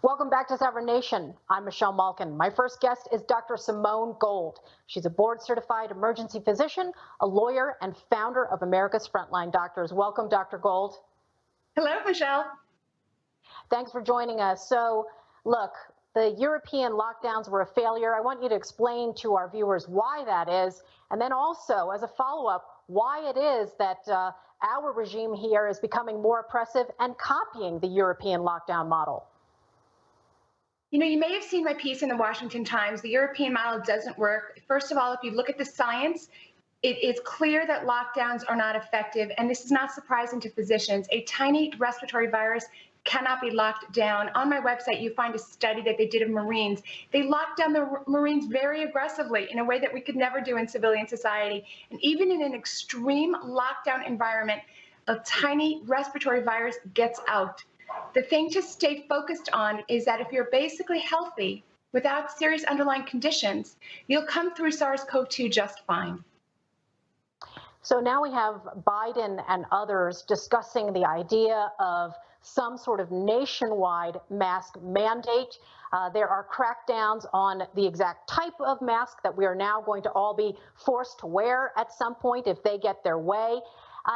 Welcome back to Sovereign Nation. I'm Michelle Malkin. My first guest is Dr. Simone Gold. She's a board-certified emergency physician, a lawyer, and founder of America's Frontline Doctors. Welcome, Dr. Gold. Hello, Michelle. Thanks for joining us. So, look, the European lockdowns were a failure. I want you to explain to our viewers why that is, and then also, as a follow-up, why it is that our regime here is becoming more oppressive and copying the European lockdown model. You know, you may have seen my piece in the Washington Times. The European model doesn't work. First of all, if you look at the science, it is clear that lockdowns are not effective, and this is not surprising to physicians. A tiny respiratory virus cannot be locked down. On my website, you find a study that they did of Marines. They locked down the Marines very aggressively in a way that we could never do in civilian society. And even in an extreme lockdown environment, a tiny respiratory virus gets out. The thing to stay focused on is that if you're basically healthy without serious underlying conditions, you'll come through SARS-CoV-2 just fine. So now we have Biden and others discussing the idea of some sort of nationwide mask mandate. There are crackdowns on the exact type of mask that we are now going to all be forced to wear at some point if they get their way.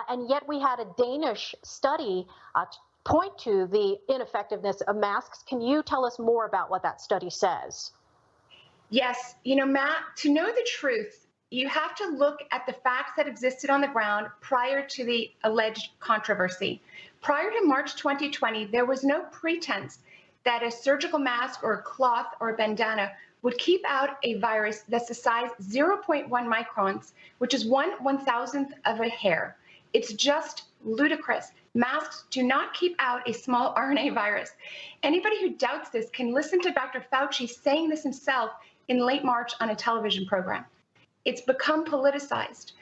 And yet we had a Danish study point to the ineffectiveness of masks. Can you tell us more about what that study says? Yes, you know, Matt, to know the truth, you have to look at the facts that existed on the ground prior to the alleged controversy. Prior to March 2020, there was no pretense that a surgical mask or a cloth or a bandana would keep out a virus that's the size 0.1 microns, which is 1/1000th of a hair. It's just ludicrous. Masks do not keep out a small RNA virus. Anybody who doubts this can listen to Dr. Fauci saying this himself in late March on a television program. It's become politicized.